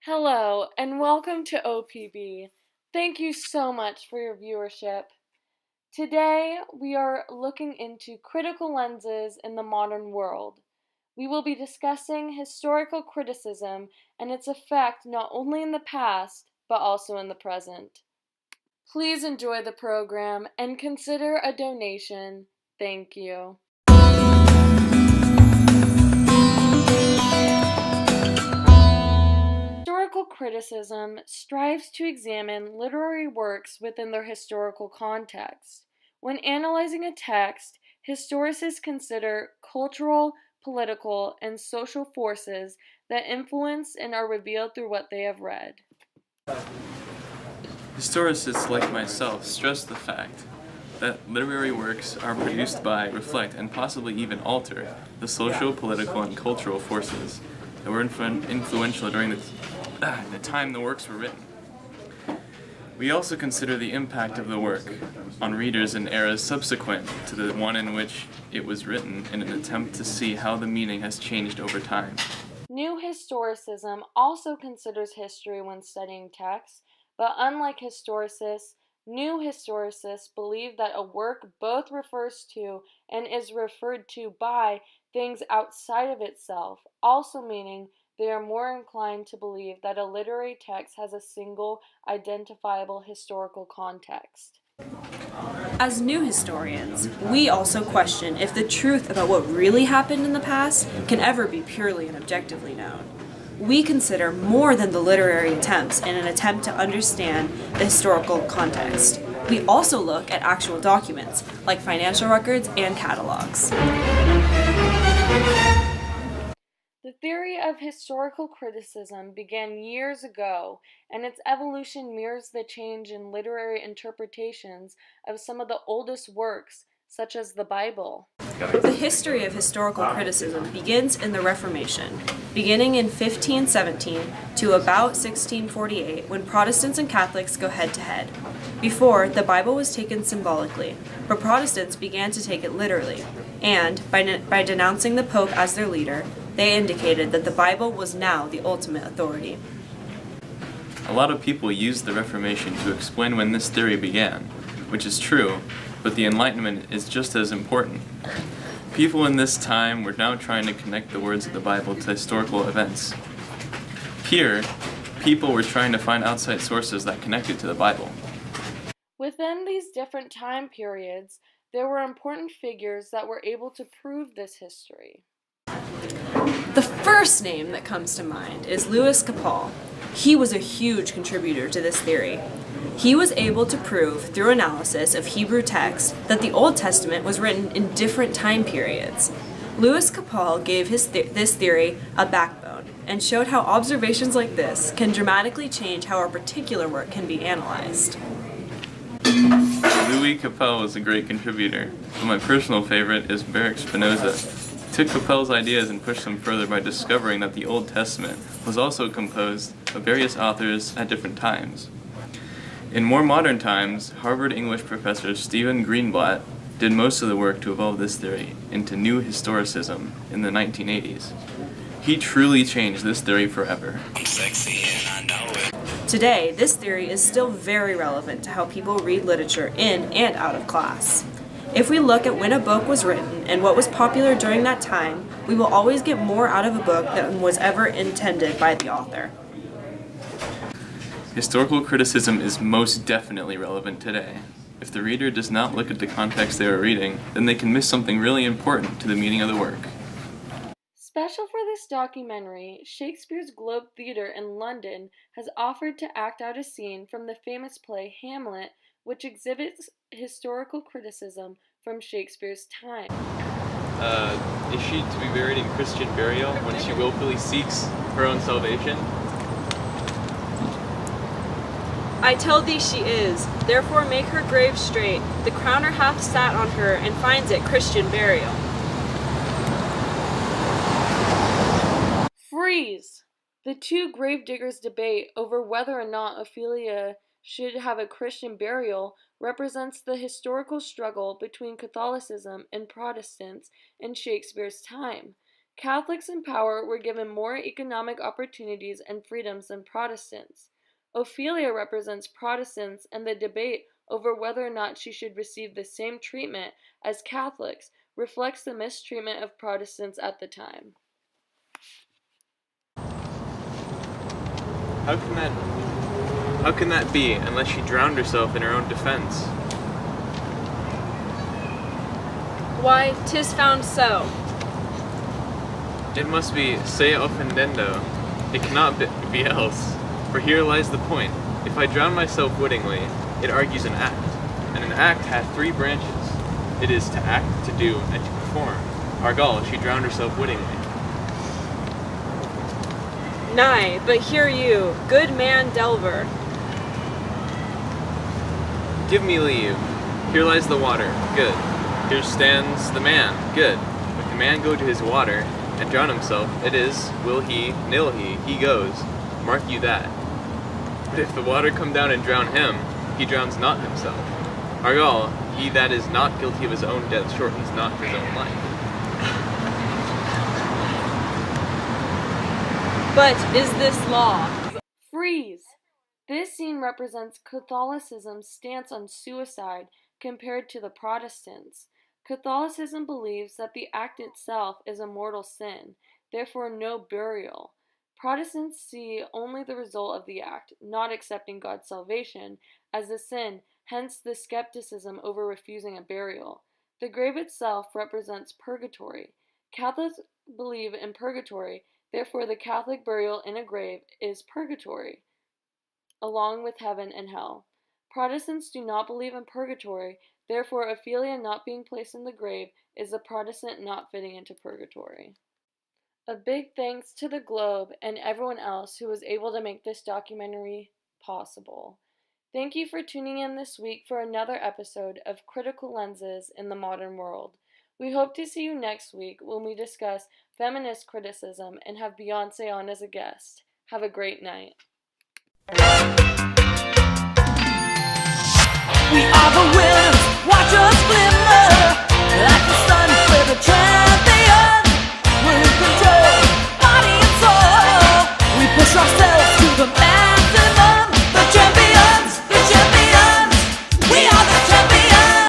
Hello, and welcome to OPB. Thank you so much for your viewership. Today, we are looking into critical lenses in the modern world. We will be discussing historical criticism and its effect not only in the past, but also in the present. Please enjoy the program and consider a donation. Thank you. Historical criticism strives to examine literary works within their historical context. When analyzing a text, historicists consider cultural, political, and social forces that influence and are revealed through what they have read. Historicists like myself stress the fact that literary works are produced by, reflect, and possibly even alter the social, political, and cultural forces that were influential during the time the works were written. We also consider the impact of the work on readers in eras subsequent to the one in which it was written in an attempt to see how the meaning has changed over time. New historicism also considers history when studying texts, but unlike historicists, new historicists believe that a work both refers to and is referred to by things outside of itself, also meaning they are more inclined to believe that a literary text has a single, identifiable historical context. As new historians, we also question if the truth about what really happened in the past can ever be purely and objectively known. We consider more than the literary attempts in an attempt to understand the historical context. We also look at actual documents, like financial records and catalogs. The theory of historical criticism began years ago, and its evolution mirrors the change in literary interpretations of some of the oldest works, such as the Bible. The history of historical criticism begins in the Reformation, beginning in 1517 to about 1648, when Protestants and Catholics go head to head. Before, the Bible was taken symbolically, but Protestants began to take it literally, and by denouncing the Pope as their leader, they indicated that the Bible was now the ultimate authority. A lot of people used the Reformation to explain when this theory began, which is true, but the Enlightenment is just as important. People in this time were now trying to connect the words of the Bible to historical events. Here, people were trying to find outside sources that connected to the Bible. Within these different time periods, there were important figures that were able to prove this history. The first name that comes to mind is Louis Capel. He was a huge contributor to this theory. He was able to prove, through analysis of Hebrew texts, that the Old Testament was written in different time periods. Louis Capel gave this theory a backbone and showed how observations like this can dramatically change how a particular work can be analyzed. Louis Capel was a great contributor, but my personal favorite is Baruch Spinoza. He took Capel's ideas and pushed them further by discovering that the Old Testament was also composed of various authors at different times. In more modern times, Harvard English professor Stephen Greenblatt did most of the work to evolve this theory into new historicism in the 1980s. He truly changed this theory forever. I'm sexy and I know it. Today, this theory is still very relevant to how people read literature in and out of class. If we look at when a book was written and what was popular during that time, we will always get more out of a book than was ever intended by the author. Historical criticism is most definitely relevant today. If the reader does not look at the context they are reading, then they can miss something really important to the meaning of the work. Special for this documentary, Shakespeare's Globe Theatre in London has offered to act out a scene from the famous play Hamlet, which exhibits historical criticism from Shakespeare's time. Is she to be buried in Christian burial when she willfully seeks her own salvation? I tell thee she is, therefore make her grave straight. The crowner hath sat on her, and finds it Christian burial. Freeze! The two gravediggers debate over whether or not Ophelia should have a Christian burial represents the historical struggle between Catholicism and Protestants in Shakespeare's time. Catholics in power were given more economic opportunities and freedoms than Protestants. Ophelia represents Protestants, and the debate over whether or not she should receive the same treatment as Catholics reflects the mistreatment of Protestants at the time. How can that be unless she drowned herself in her own defense? Why, 'tis found so. It must be se offendendo. It cannot be else. For here lies the point. If I drown myself wittingly, it argues an act, and an act hath three branches. It is to act, to do, and to perform. Argal, she drowned herself wittingly. Nay, but hear you, good man Delver. Give me leave. Here lies the water. Good. Here stands the man. Good. If the man go to his water and drown himself, it is, will he, nil he goes. Mark you that. But if the water come down and drown him, he drowns not himself. Argal, he that is not guilty of his own death shortens not his own life. But is this law? Freeze! This scene represents Catholicism's stance on suicide compared to the Protestants. Catholicism believes that the act itself is a mortal sin, therefore no burial. Protestants see only the result of the act, not accepting God's salvation, as a sin, hence the skepticism over refusing a burial. The grave itself represents purgatory. Catholics believe in purgatory, therefore the Catholic burial in a grave is purgatory, along with heaven and hell. Protestants do not believe in purgatory, therefore Ophelia not being placed in the grave is a Protestant not fitting into purgatory. A big thanks to the Globe and everyone else who was able to make this documentary possible. Thank you for tuning in this week for another episode of Critical Lenses in the Modern World. We hope to see you next week when we discuss feminist criticism and have Beyoncé on as a guest. Have a great night. We are the women.